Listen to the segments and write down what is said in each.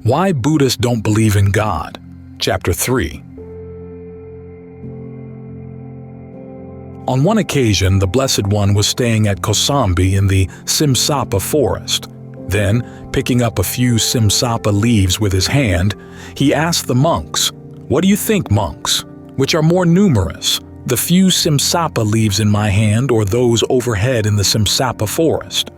Why Buddhists Don't Believe in God, Chapter 3. On one occasion, the Blessed One was staying at Kosambi in the Simsapa forest. Then, picking up a few Simsapa leaves with his hand, he asked the monks, "What do you think, monks? Which are more numerous, the few Simsapa leaves in my hand or those overhead in the Simsapa forest?"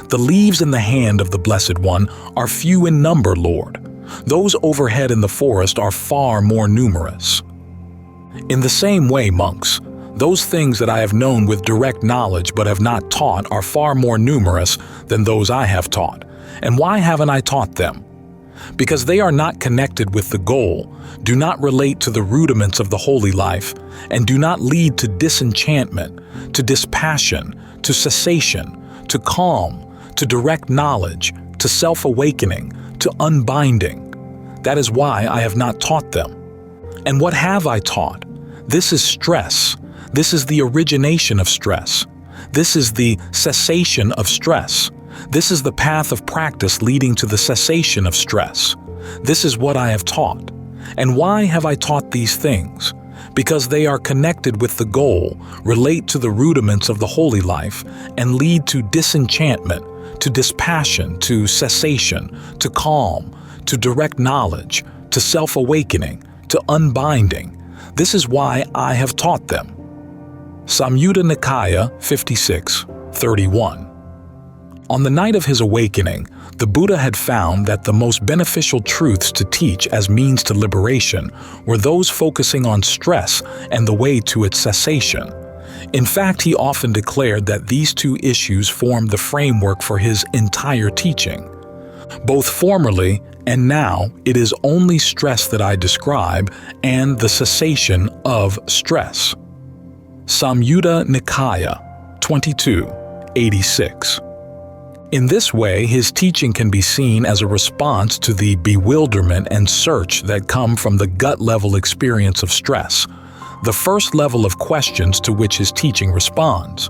"The leaves in the hand of the Blessed One are few in number, Lord. Those overhead in the forest are far more numerous." In the same way, monks, those things that I have known with direct knowledge but have not taught are far more numerous than those I have taught. And why haven't I taught them? Because they are not connected with the goal, do not relate to the rudiments of the holy life, and do not lead to disenchantment, to dispassion, to cessation, to calm, to direct knowledge, to self-awakening, to unbinding. That is why I have not taught them. And what have I taught? This is stress. This is the origination of stress. This is the cessation of stress. This is the path of practice leading to the cessation of stress. This is what I have taught. And why have I taught these things? Because they are connected with the goal, relate to the rudiments of the holy life, and lead to disenchantment, to dispassion, to cessation, to calm, to direct knowledge, to self-awakening, to unbinding. This is why I have taught them. Samyutta Nikaya 56:31. On the night of his awakening, the Buddha had found that the most beneficial truths to teach as means to liberation were those focusing on stress and the way to its cessation. In fact, he often declared that these two issues formed the framework for his entire teaching. Both formerly and now, it is only stress that I describe and the cessation of stress. Samyutta Nikaya 22:86. In this way, his teaching can be seen as a response to the bewilderment and search that come from the gut-level experience of stress, the first level of questions to which his teaching responds.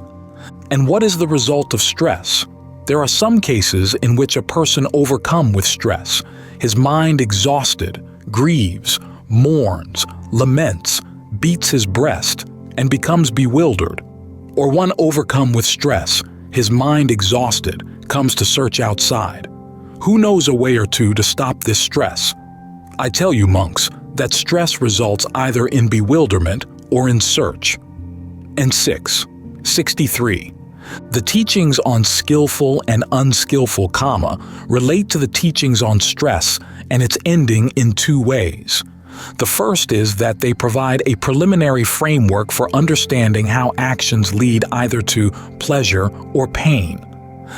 And what is the result of stress? There are some cases in which a person overcome with stress, his mind exhausted, grieves, mourns, laments, beats his breast, and becomes bewildered. Or one overcome with stress, his mind exhausted, comes to search outside. Who knows a way or two to stop this stress? I tell you, monks, that stress results either in bewilderment or in search. And 63. The teachings on skillful and unskillful karma relate to the teachings on stress and its ending in two ways. The first is that they provide a preliminary framework for understanding how actions lead either to pleasure or pain.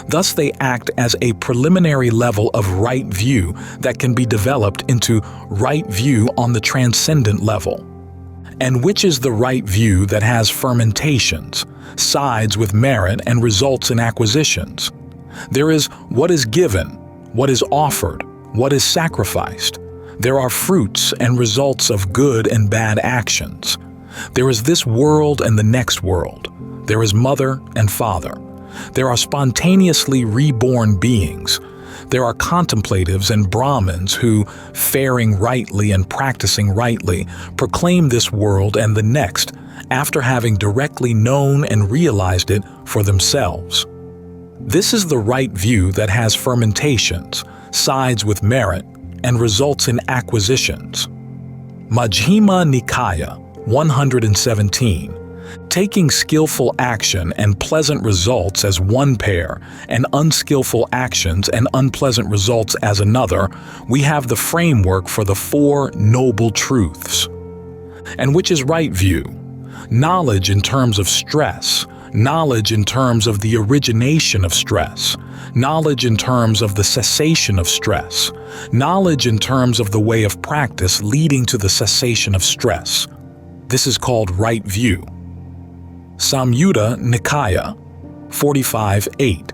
Thus, they act as a preliminary level of right view that can be developed into right view on the transcendent level. And which is the right view that has fermentations, sides with merit, and results in acquisitions? There is what is given, what is offered, what is sacrificed. There are fruits and results of good and bad actions. There is this world and the next world. There is mother and father. There are spontaneously reborn beings. There are contemplatives and Brahmins who, faring rightly and practicing rightly, proclaim this world and the next after having directly known and realized it for themselves. This is the right view that has fermentations, sides with merit, and results in acquisitions. Majjhima Nikaya 117. Taking skillful action and pleasant results as one pair, and unskillful actions and unpleasant results as another, we have the framework for the Four Noble Truths. And which is right view? Knowledge in terms of stress, knowledge in terms of the origination of stress, knowledge in terms of the cessation of stress, knowledge in terms of the way of practice leading to the cessation of stress. This is called right view. Samyutta Nikaya 45:8.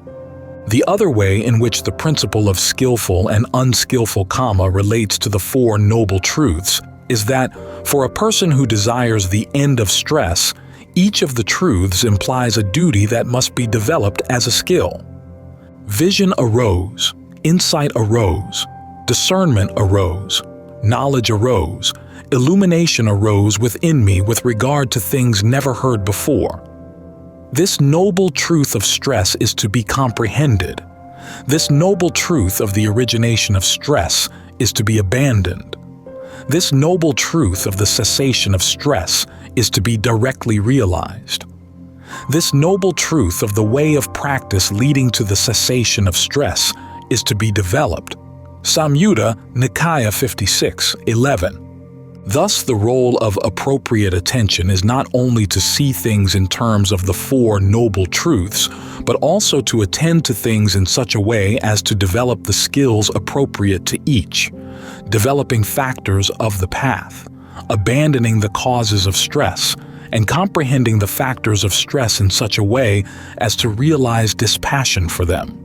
The other way in which the principle of skillful and unskillful karma relates to the Four Noble Truths is that, for a person who desires the end of stress, each of the truths implies a duty that must be developed as a skill. Vision arose, insight arose, Discernment arose, knowledge arose, illumination arose within me with regard to things never heard before. This noble truth of stress is to be comprehended. This noble truth of the origination of stress is to be abandoned. This noble truth of the cessation of stress is to be directly realized. This noble truth of the way of practice leading to the cessation of stress is to be developed. Samyutta Nikaya 56:11. Thus, the role of appropriate attention is not only to see things in terms of the Four Noble Truths, but also to attend to things in such a way as to develop the skills appropriate to each, developing factors of the path, abandoning the causes of stress, and comprehending the factors of stress in such a way as to realize dispassion for them.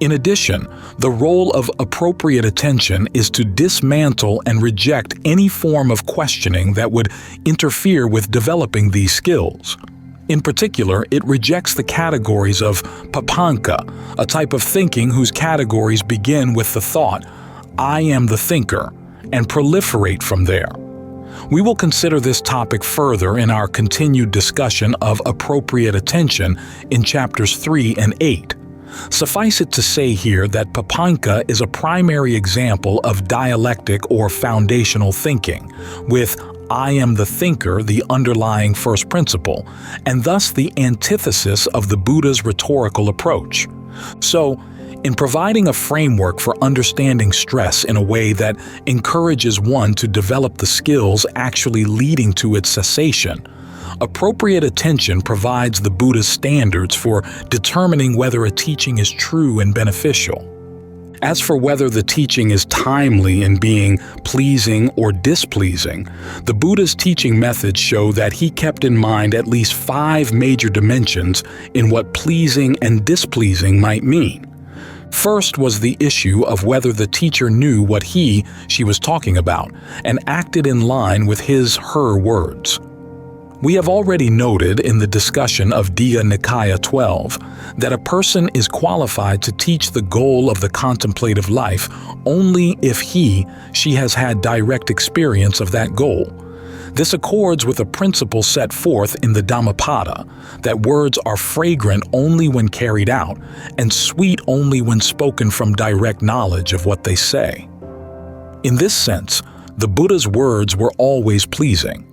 In addition, the role of appropriate attention is to dismantle and reject any form of questioning that would interfere with developing these skills. In particular, it rejects the categories of papanka, a type of thinking whose categories begin with the thought, "I am the thinker," and proliferate from there. We will consider this topic further in our continued discussion of appropriate attention in chapters 3 and 8. Suffice it to say here that papanka is a primary example of dialectic or foundational thinking, with "I am the thinker" the underlying first principle, and thus the antithesis of the Buddha's rhetorical approach. So, in providing a framework for understanding stress in a way that encourages one to develop the skills actually leading to its cessation, appropriate attention provides the Buddha's standards for determining whether a teaching is true and beneficial. As for whether the teaching is timely in being pleasing or displeasing, the Buddha's teaching methods show that he kept in mind at least 5 major dimensions in what pleasing and displeasing might mean. First was the issue of whether the teacher knew what she was talking about and acted in line with her words. We have already noted in the discussion of Digha Nikaya 12 that a person is qualified to teach the goal of the contemplative life only if she has had direct experience of that goal. This accords with a principle set forth in the Dhammapada that words are fragrant only when carried out and sweet only when spoken from direct knowledge of what they say. In this sense, the Buddha's words were always pleasing.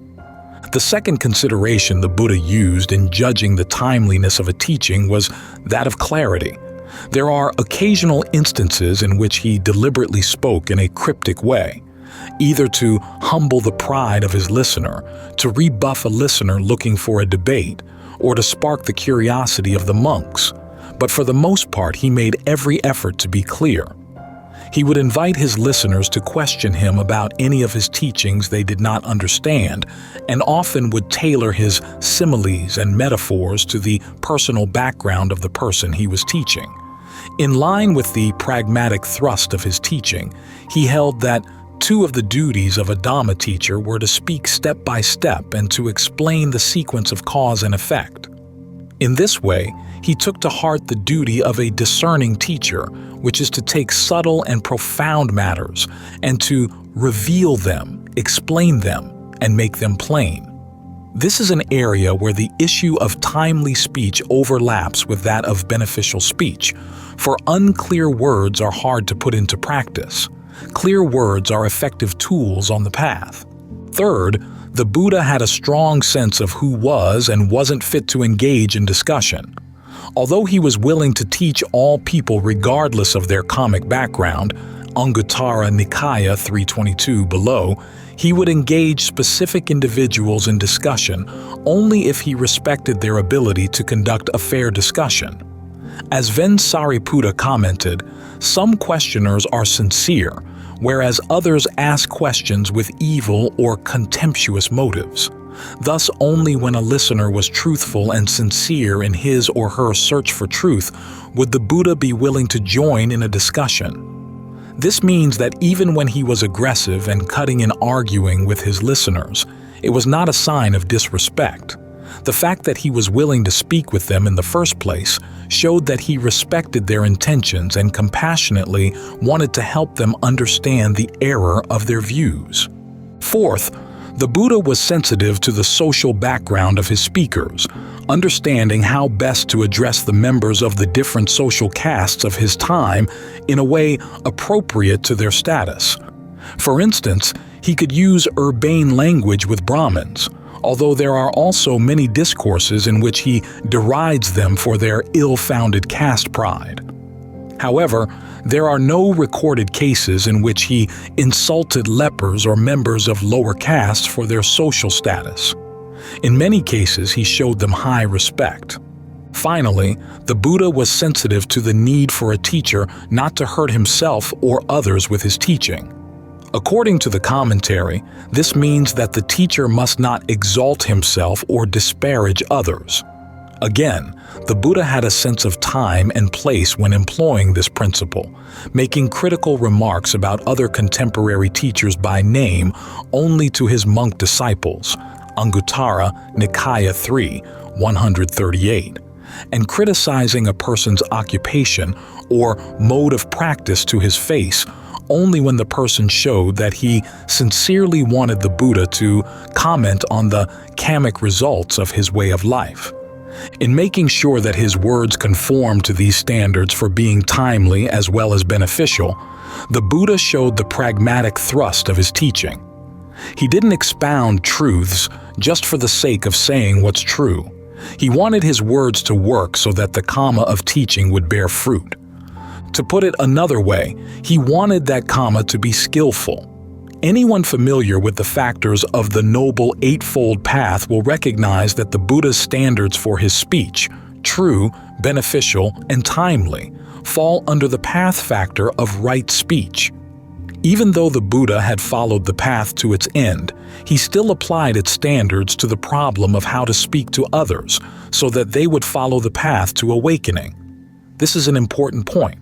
The second consideration the Buddha used in judging the timeliness of a teaching was that of clarity. There are occasional instances in which he deliberately spoke in a cryptic way, either to humble the pride of his listener, to rebuff a listener looking for a debate, or to spark the curiosity of the monks. But for the most part, he made every effort to be clear. He would invite his listeners to question him about any of his teachings they did not understand, and often would tailor his similes and metaphors to the personal background of the person he was teaching. In line with the pragmatic thrust of his teaching, he held that 2 of the duties of a Dhamma teacher were to speak step by step and to explain the sequence of cause and effect. In this way, he took to heart the duty of a discerning teacher, which is to take subtle and profound matters and to reveal them, explain them, and make them plain. This is an area where the issue of timely speech overlaps with that of beneficial speech, for unclear words are hard to put into practice. Clear words are effective tools on the path. Third, the Buddha had a strong sense of who was and wasn't fit to engage in discussion. Although he was willing to teach all people regardless of their karmic background, Anguttara Nikaya 322 below, he would engage specific individuals in discussion only if he respected their ability to conduct a fair discussion. As Sariputta commented, some questioners are sincere, whereas others ask questions with evil or contemptuous motives. Thus, only when a listener was truthful and sincere in his or her search for truth would the Buddha be willing to join in a discussion. This means that even when he was aggressive and cutting and arguing with his listeners, it was not a sign of disrespect. The fact that he was willing to speak with them in the first place showed that he respected their intentions and compassionately wanted to help them understand the error of their views. Fourth, the Buddha was sensitive to the social background of his speakers, understanding how best to address the members of the different social castes of his time in a way appropriate to their status. For instance, he could use urbane language with Brahmins, although there are also many discourses in which he derides them for their ill-founded caste pride. However, there are no recorded cases in which he insulted lepers or members of lower castes for their social status. In many cases, he showed them high respect. Finally, the Buddha was sensitive to the need for a teacher not to hurt himself or others with his teaching. According to the commentary, this means that the teacher must not exalt himself or disparage others. Again, the Buddha had a sense of time and place when employing this principle, making critical remarks about other contemporary teachers by name only to his monk disciples, Anguttara Nikaya 3, 138, and criticizing a person's occupation or mode of practice to his face only when the person showed that he sincerely wanted the Buddha to comment on the kamic results of his way of life. In making sure that his words conform to these standards for being timely as well as beneficial, the Buddha showed the pragmatic thrust of his teaching. He didn't expound truths just for the sake of saying what's true. He wanted his words to work so that the Kamma of teaching would bear fruit. To put it another way, he wanted that Kamma to be skillful. Anyone familiar with the factors of the Noble Eightfold Path will recognize that the Buddha's standards for his speech, true, beneficial, and timely, fall under the path factor of right speech. Even though the Buddha had followed the path to its end, he still applied its standards to the problem of how to speak to others so that they would follow the path to awakening. This is an important point.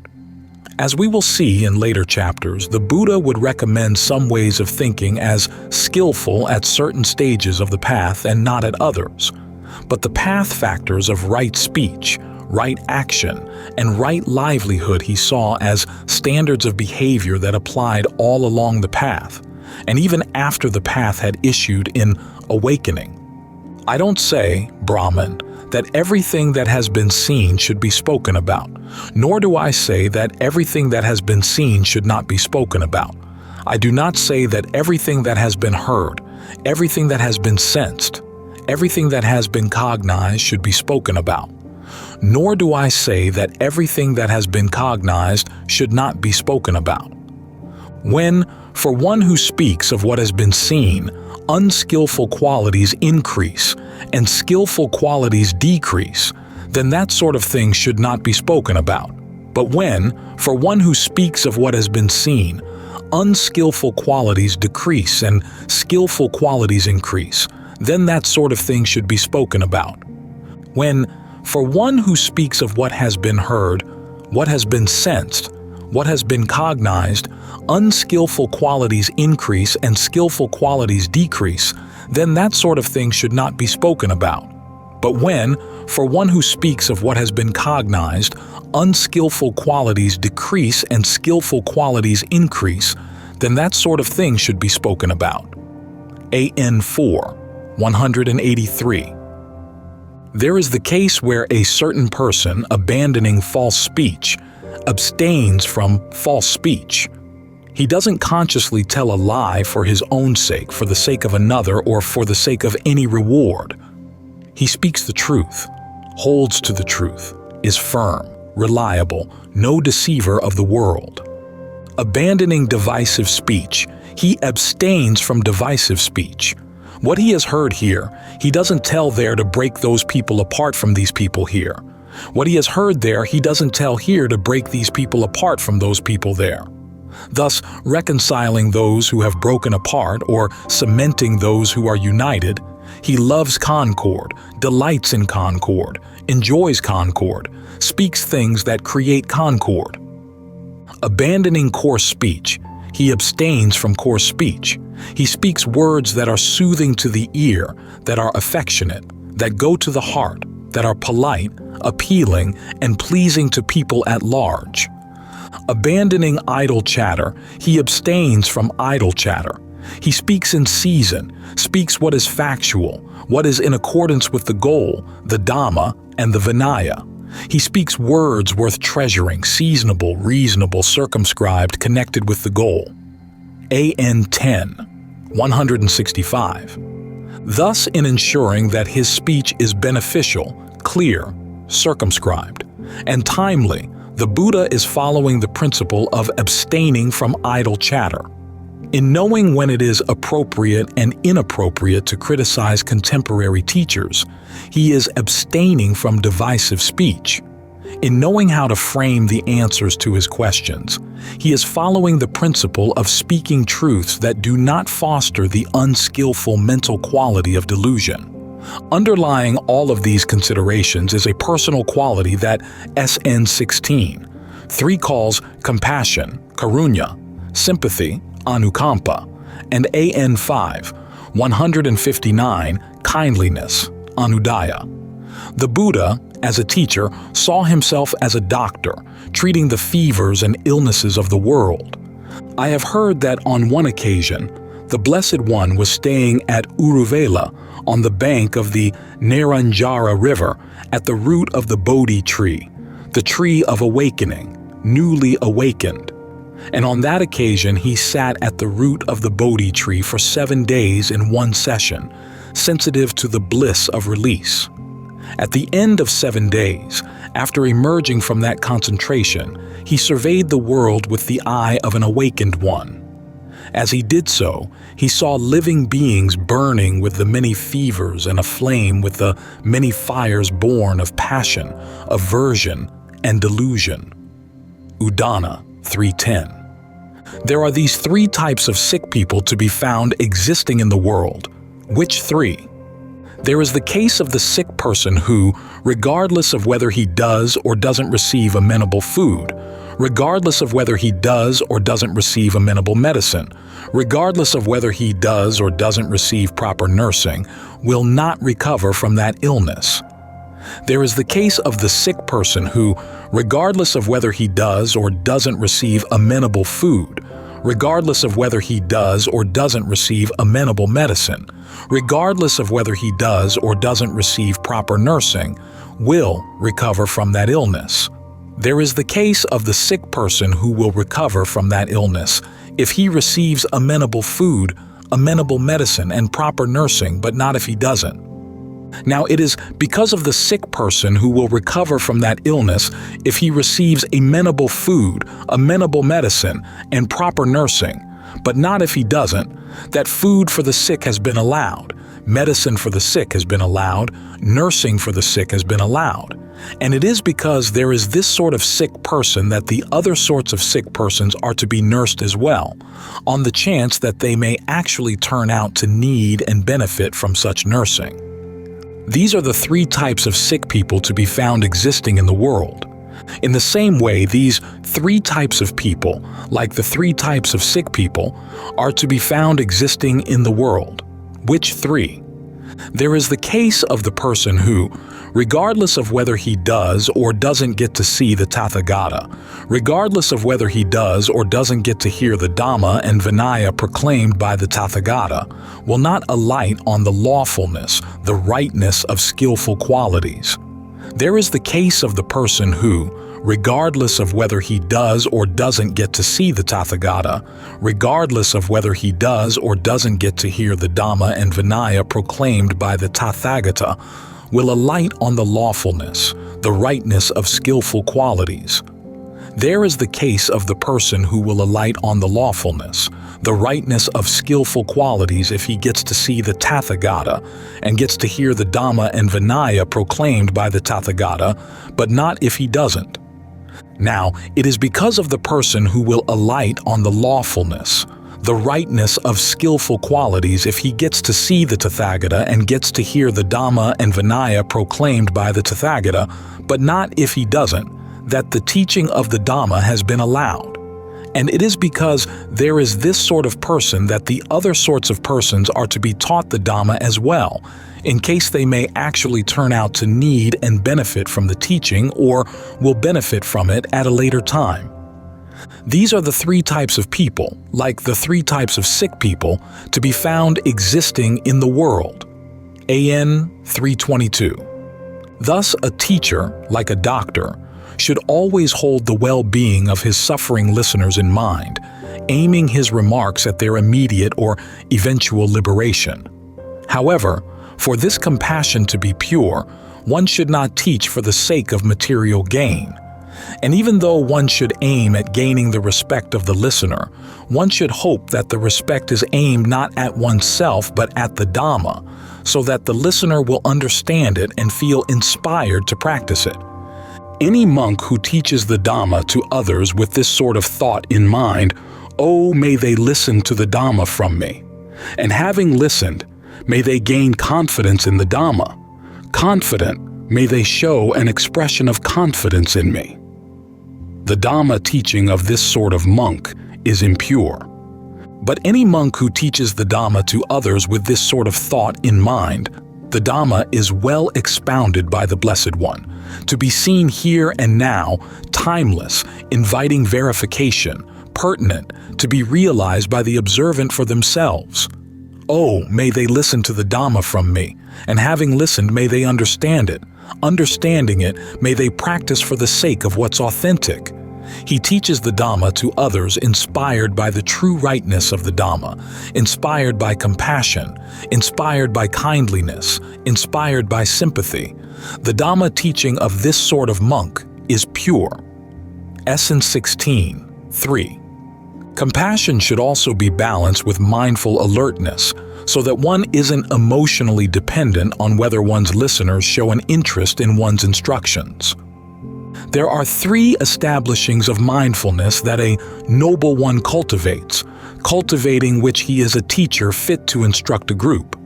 As we will see in later chapters, the Buddha would recommend some ways of thinking as skillful at certain stages of the path and not at others. But the path factors of right speech, right action, and right livelihood he saw as standards of behavior that applied all along the path, and even after the path had issued in awakening. I don't say, Brahman, that everything that has been seen should be spoken about, nor do I say that everything that has been seen should not be spoken about. I do not say that everything that has been heard, everything that has been sensed, everything that has been cognized should be spoken about. Nor do I say that everything that has been cognized should not be spoken about. When, for one who speaks of what has been seen, unskillful qualities increase and skillful qualities decrease, then that sort of thing should not be spoken about. But when, for one who speaks of what has been seen, unskillful qualities decrease and skillful qualities increase, then that sort of thing should be spoken about. When, for one who speaks of what has been heard, what has been sensed, what has been cognized, unskillful qualities increase and skillful qualities decrease, then that sort of thing should not be spoken about. But when, for one who speaks of what has been cognized, unskillful qualities decrease and skillful qualities increase, then that sort of thing should be spoken about. AN 4, 183. There is the case where a certain person, abandoning false speech, abstains from false speech. He doesn't consciously tell a lie for his own sake, for the sake of another, or for the sake of any reward. He speaks the truth, holds to the truth, is firm, reliable, no deceiver of the world. Abandoning divisive speech, he abstains from divisive speech. What he has heard here, he doesn't tell there to break those people apart from these people here. What he has heard there, he doesn't tell here to break these people apart from those people there. Thus, reconciling those who have broken apart or cementing those who are united, he loves concord, delights in concord, enjoys concord, speaks things that create concord. Abandoning coarse speech, he abstains from coarse speech. He speaks words that are soothing to the ear, that are affectionate, that go to the heart, that are polite, appealing, and pleasing to people at large. Abandoning idle chatter, he abstains from idle chatter. He speaks in season, speaks what is factual, what is in accordance with the goal, the Dhamma, and the Vinaya. He speaks words worth treasuring, seasonable, reasonable, circumscribed, connected with the goal. AN 10, 165. Thus, in ensuring that his speech is beneficial, clear, circumscribed, and timely, the Buddha is following the principle of abstaining from idle chatter. In knowing when it is appropriate and inappropriate to criticize contemporary teachers, he is abstaining from divisive speech. In knowing how to frame the answers to his questions, he is following the principle of speaking truths that do not foster the unskillful mental quality of delusion. Underlying all of these considerations is a personal quality that SN 16, 3 calls compassion, karunya, sympathy, anukampa, and AN 5, 159, kindliness, anudaya. The Buddha, as a teacher, saw himself as a doctor, treating the fevers and illnesses of the world. I have heard that on one occasion, the Blessed One was staying at Uruvela on the bank of the Neranjara River at the root of the Bodhi tree, the tree of awakening, newly awakened. And on that occasion he sat at the root of the Bodhi tree for 7 days in one session, sensitive to the bliss of release. At the end of 7 days, after emerging from that concentration, he surveyed the world with the eye of an awakened one. As he did so, he saw living beings burning with the many fevers and aflame with the many fires born of passion, aversion, and delusion. Udana 3:10. There are these 3 types of sick people to be found existing in the world. Which 3? There is the case of the sick person who, regardless of whether he does or doesn't receive amenable food, regardless of whether he does or doesn't receive amenable medicine, regardless of whether he does or doesn't receive proper nursing, will not recover from that illness. There is the case of the sick person who, regardless of whether he does or doesn't receive amenable food, regardless of whether he does or doesn't receive amenable medicine, regardless of whether he does or doesn't receive proper nursing, will recover from that illness. There is the case of the sick person who will recover from that illness if he receives amenable food, amenable medicine, and proper nursing, but not if he doesn't. Now, it is because of the sick person who will recover from that illness if he receives amenable food, amenable medicine, and proper nursing, but not if he doesn't, that food for the sick has been allowed, medicine for the sick has been allowed, nursing for the sick has been allowed. And it is because there is this sort of sick person that the other sorts of sick persons are to be nursed as well, on the chance that they may actually turn out to need and benefit from such nursing. These are the 3 types of sick people to be found existing in the world. In the same way, these 3 types of people, like the 3 types of sick people, are to be found existing in the world. Which 3? There is the case of the person who, regardless of whether he does or doesn't get to see the Tathagata, regardless of whether he does or doesn't get to hear the Dhamma and Vinaya proclaimed by the Tathagata, will not alight on the lawfulness, the rightness of skillful qualities. There is the case of the person who, regardless of whether he does or doesn't get to see the Tathagata, regardless of whether he does or doesn't get to hear the Dhamma and Vinaya proclaimed by the Tathagata, will alight on the lawfulness, the rightness of skillful qualities. There is the case of the person who will alight on the lawfulness, the rightness of skillful qualities if he gets to see the Tathagata and gets to hear the Dhamma and Vinaya proclaimed by the Tathagata, but not if he doesn't. Now, it is because of the person who will alight on the lawfulness, the rightness of skillful qualities if he gets to see the Tathagata and gets to hear the Dhamma and Vinaya proclaimed by the Tathagata, but not if he doesn't, that the teaching of the Dhamma has been allowed. And it is because there is this sort of person that the other sorts of persons are to be taught the Dhamma as well, in case they may actually turn out to need and benefit from the teaching or will benefit from it at a later time. These are the three types of people, like the three types of sick people, to be found existing in the world. AN 322. Thus, a teacher, like a doctor, should always hold the well-being of his suffering listeners in mind, aiming his remarks at their immediate or eventual liberation. However, for this compassion to be pure, one should not teach for the sake of material gain. And even though one should aim at gaining the respect of the listener, one should hope that the respect is aimed not at oneself but at the Dhamma, so that the listener will understand it and feel inspired to practice it. Any monk who teaches the Dhamma to others with this sort of thought in mind, "Oh, may they listen to the Dhamma from me," and having listened, may they gain confidence in the Dhamma. Confident, may they show an expression of confidence in me. The Dhamma teaching of this sort of monk is impure. But any monk who teaches the Dhamma to others with this sort of thought in mind, the Dhamma is well expounded by the Blessed One, to be seen here and now, timeless, inviting verification, pertinent, to be realized by the observant for themselves. Oh, may they listen to the Dhamma from me, and having listened, may they understand it. Understanding it, may they practice for the sake of what's authentic. He teaches the Dhamma to others inspired by the true rightness of the Dhamma, inspired by compassion, inspired by kindliness, inspired by sympathy. The Dhamma teaching of this sort of monk is pure. Essence 16, 3. Compassion should also be balanced with mindful alertness, so that one isn't emotionally dependent on whether one's listeners show an interest in one's instructions. There are three establishings of mindfulness that a noble one cultivates, cultivating which he is a teacher fit to instruct a group.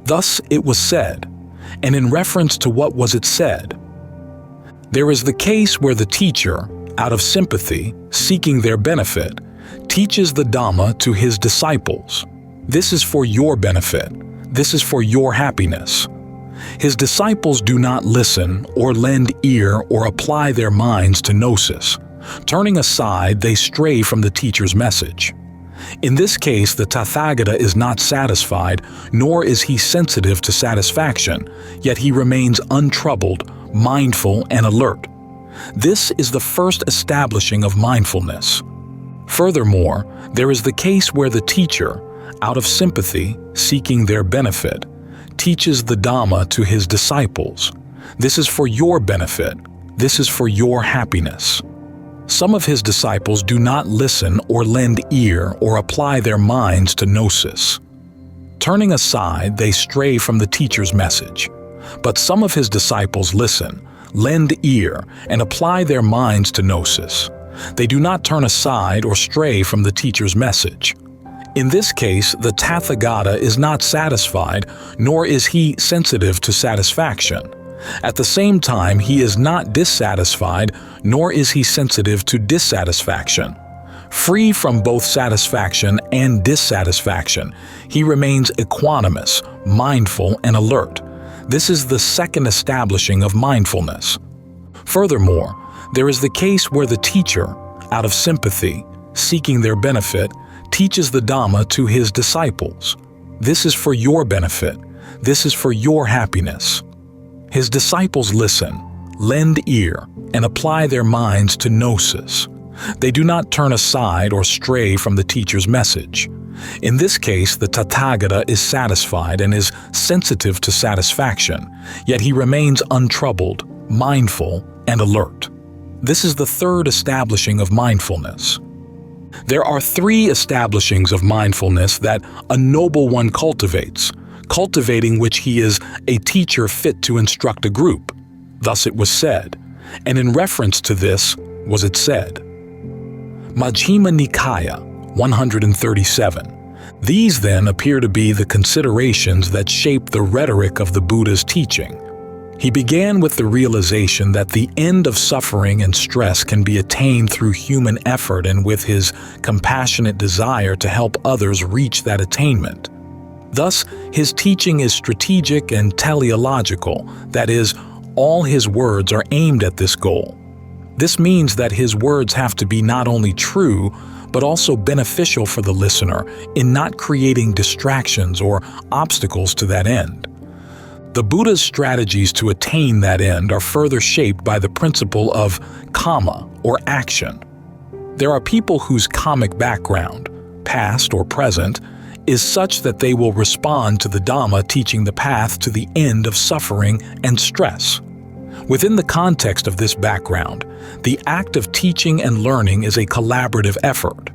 Thus it was said, and in reference to what was it said? There is the case where the teacher, out of sympathy, seeking their benefit, teaches the Dhamma to his disciples. This is for your benefit. This is for your happiness. His disciples do not listen or lend ear or apply their minds to gnosis. Turning aside, they stray from the teacher's message. In this case, the Tathagata is not satisfied, nor is he sensitive to satisfaction, yet he remains untroubled, mindful, and alert. This is the first establishing of mindfulness. Furthermore, there is the case where the teacher, out of sympathy, seeking their benefit, teaches the Dhamma to his disciples. This is for your benefit. This is for your happiness. Some of his disciples do not listen or lend ear or apply their minds to gnosis. Turning aside, they stray from the teacher's message. But some of his disciples listen, lend ear, and apply their minds to gnosis. They do not turn aside or stray from the teacher's message. In this case, the Tathagata is not satisfied, nor is he sensitive to satisfaction. At the same time, he is not dissatisfied, nor is he sensitive to dissatisfaction. Free from both satisfaction and dissatisfaction, he remains equanimous, mindful, and alert. This is the second establishing of mindfulness. Furthermore, there is the case where the teacher, out of sympathy, seeking their benefit, teaches the Dhamma to his disciples. This is for your benefit. This is for your happiness. His disciples listen, lend ear, and apply their minds to gnosis. They do not turn aside or stray from the teacher's message. In this case, the Tathagata is satisfied and is sensitive to satisfaction, yet he remains untroubled, mindful, and alert. This is the third establishing of mindfulness. There are three establishings of mindfulness that a noble one cultivates, cultivating which he is a teacher fit to instruct a group. Thus it was said, and in reference to this was it said. Majjhima Nikaya 137. These then appear to be the considerations that shape the rhetoric of the Buddha's teaching. He began with the realization that the end of suffering and stress can be attained through human effort and with his compassionate desire to help others reach that attainment. Thus, his teaching is strategic and teleological, that is, all his words are aimed at this goal. This means that his words have to be not only true, but also beneficial for the listener in not creating distractions or obstacles to that end. The Buddha's strategies to attain that end are further shaped by the principle of karma, or action. There are people whose karmic background, past or present, is such that they will respond to the Dhamma teaching the path to the end of suffering and stress. Within the context of this background, the act of teaching and learning is a collaborative effort.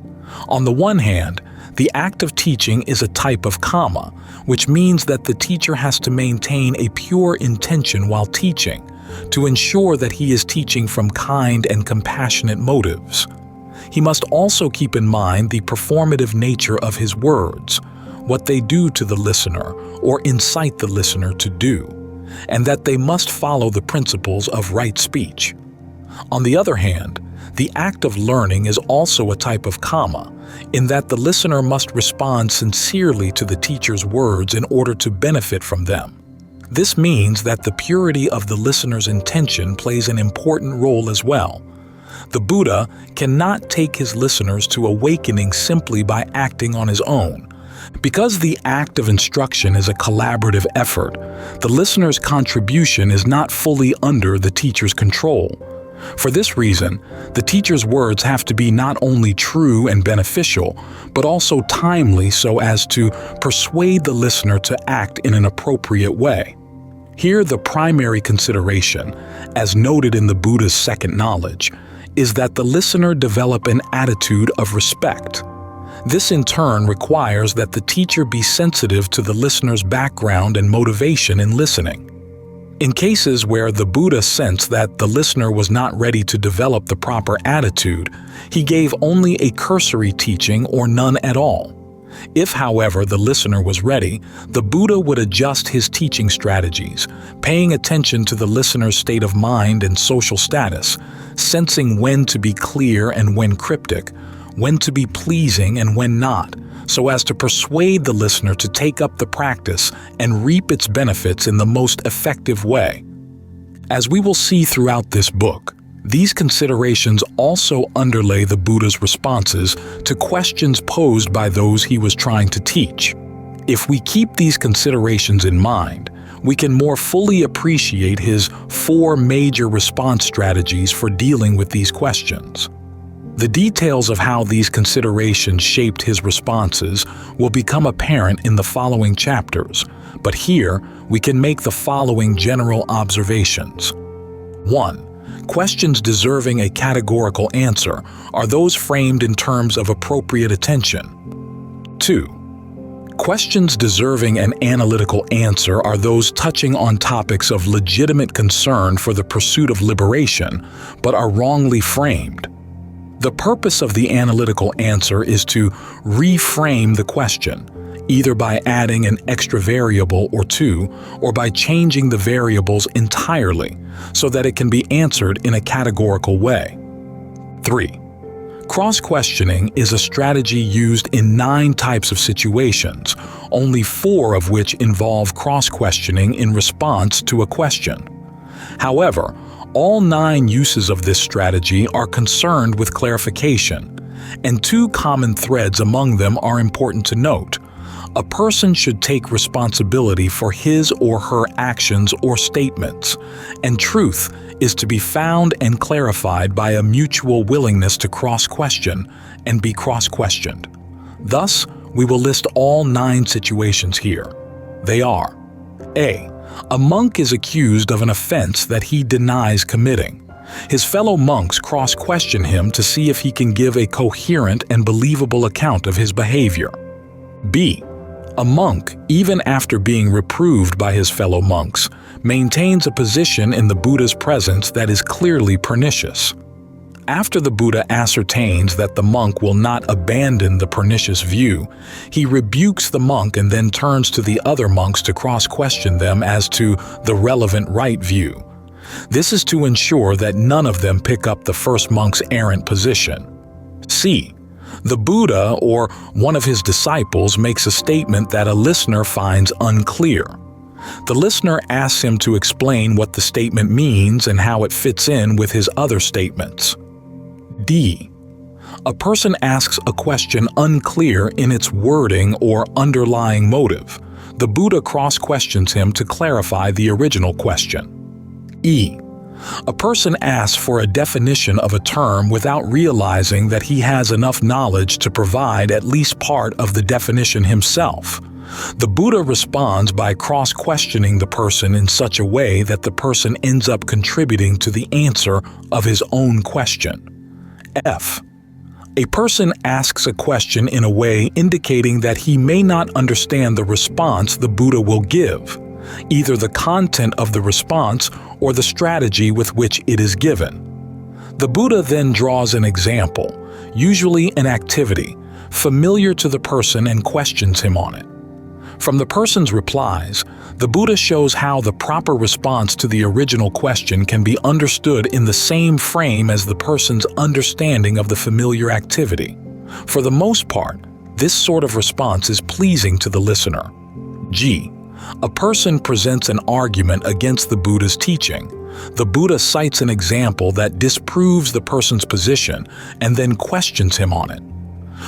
On the one hand, the act of teaching is a type of karma, which means that the teacher has to maintain a pure intention while teaching, to ensure that he is teaching from kind and compassionate motives. He must also keep in mind the performative nature of his words, what they do to the listener or incite the listener to do, and that they must follow the principles of right speech. On the other hand, the act of learning is also a type of karma, in that the listener must respond sincerely to the teacher's words in order to benefit from them. This means that the purity of the listener's intention plays an important role as well. The Buddha cannot take his listeners to awakening simply by acting on his own. Because the act of instruction is a collaborative effort, the listener's contribution is not fully under the teacher's control. For this reason, the teacher's words have to be not only true and beneficial, but also timely so as to persuade the listener to act in an appropriate way. Here, the primary consideration, as noted in the Buddha's second knowledge, is that the listener develop an attitude of respect. This in turn requires that the teacher be sensitive to the listener's background and motivation in listening. In cases where the Buddha sensed that the listener was not ready to develop the proper attitude, he gave only a cursory teaching or none at all. If, however, the listener was ready, the Buddha would adjust his teaching strategies, paying attention to the listener's state of mind and social status, sensing when to be clear and when cryptic, when to be pleasing and when not, so as to persuade the listener to take up the practice and reap its benefits in the most effective way. As we will see throughout this book, these considerations also underlay the Buddha's responses to questions posed by those he was trying to teach. If we keep these considerations in mind, we can more fully appreciate his 4 major response strategies for dealing with these questions. The details of how these considerations shaped his responses will become apparent in the following chapters, but here we can make the following general observations. 1. Questions deserving a categorical answer are those framed in terms of appropriate attention. 2. Questions deserving an analytical answer are those touching on topics of legitimate concern for the pursuit of liberation, but are wrongly framed. The purpose of the analytical answer is to reframe the question, either by adding an extra variable or two, or by changing the variables entirely, so that it can be answered in a categorical way. 3. Cross-questioning is a strategy used in 9 types of situations, only 4 of which involve cross-questioning in response to a question. However, all 9 uses of this strategy are concerned with clarification, and 2 common threads among them are important to note. A person should take responsibility for his or her actions or statements, and truth is to be found and clarified by a mutual willingness to cross-question and be cross-questioned. Thus, we will list all 9 situations here. They are: A. A monk is accused of an offense that he denies committing. His fellow monks cross-question him to see if he can give a coherent and believable account of his behavior. B. A monk, even after being reproved by his fellow monks, maintains a position in the Buddha's presence that is clearly pernicious. After the Buddha ascertains that the monk will not abandon the pernicious view, he rebukes the monk and then turns to the other monks to cross-question them as to the relevant right view. This is to ensure that none of them pick up the first monk's errant position. C. The Buddha or one of his disciples makes a statement that a listener finds unclear. The listener asks him to explain what the statement means and how it fits in with his other statements. D. A person asks a question unclear in its wording or underlying motive. The Buddha cross-questions him to clarify the original question. E. A person asks for a definition of a term without realizing that he has enough knowledge to provide at least part of the definition himself. The Buddha responds by cross-questioning the person in such a way that the person ends up contributing to the answer of his own question. F. A person asks a question in a way indicating that he may not understand the response the Buddha will give, either the content of the response or the strategy with which it is given. The Buddha then draws an example, usually an activity, familiar to the person and questions him on it. From the person's replies, the Buddha shows how the proper response to the original question can be understood in the same frame as the person's understanding of the familiar activity. For the most part, this sort of response is pleasing to the listener. G. A person presents an argument against the Buddha's teaching. The Buddha cites an example that disproves the person's position and then questions him on it.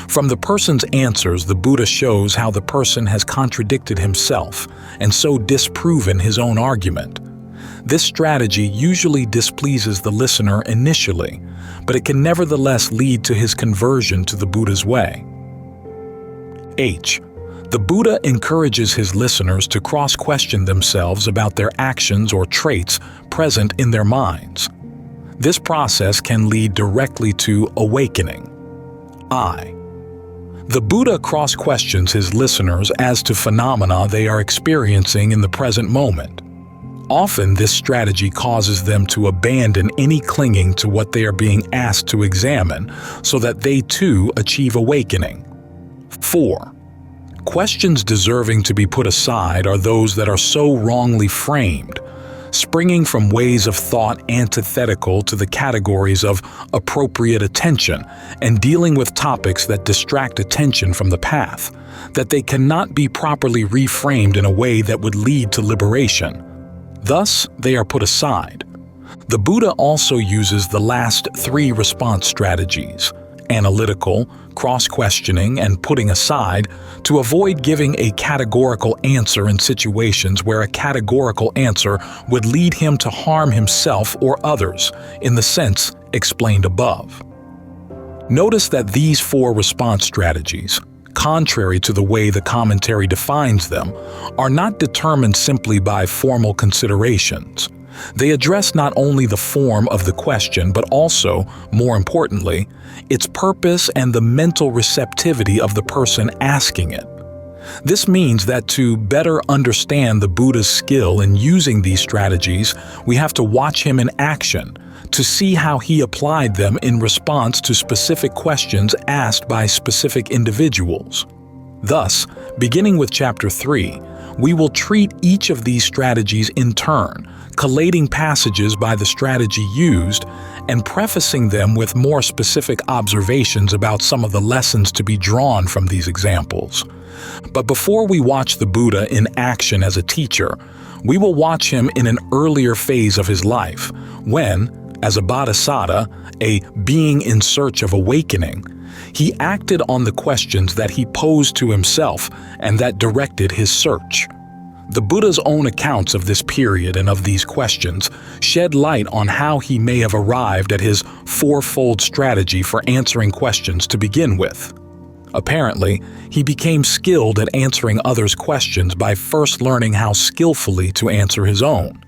From the person's answers, the Buddha shows how the person has contradicted himself and so disproven his own argument. This strategy usually displeases the listener initially, but it can nevertheless lead to his conversion to the Buddha's way. H. The Buddha encourages his listeners to cross-question themselves about their actions or traits present in their minds. This process can lead directly to awakening. I. The Buddha cross-questions his listeners as to phenomena they are experiencing in the present moment. Often, this strategy causes them to abandon any clinging to what they are being asked to examine so that they too achieve awakening. 4. Questions deserving to be put aside are those that are so wrongly framed, springing from ways of thought antithetical to the categories of appropriate attention and dealing with topics that distract attention from the path, that they cannot be properly reframed in a way that would lead to liberation. Thus, they are put aside. The Buddha also uses the last 3 response strategies, analytical, cross-questioning, and putting aside, to avoid giving a categorical answer in situations where a categorical answer would lead him to harm himself or others, in the sense explained above. Notice that these 4 response strategies, contrary to the way the commentary defines them, are not determined simply by formal considerations. They address not only the form of the question, but also, more importantly, its purpose and the mental receptivity of the person asking it. This means that to better understand the Buddha's skill in using these strategies, we have to watch him in action, to see how he applied them in response to specific questions asked by specific individuals. Thus, beginning with Chapter 3, we will treat each of these strategies in turn, collating passages by the strategy used and prefacing them with more specific observations about some of the lessons to be drawn from these examples. But before we watch the Buddha in action as a teacher, we will watch him in an earlier phase of his life, when, as a bodhisattva, a being in search of awakening, he acted on the questions that he posed to himself and that directed his search. The Buddha's own accounts of this period and of these questions shed light on how he may have arrived at his 4-fold strategy for answering questions to begin with. Apparently, he became skilled at answering others' questions by first learning how skillfully to answer his own.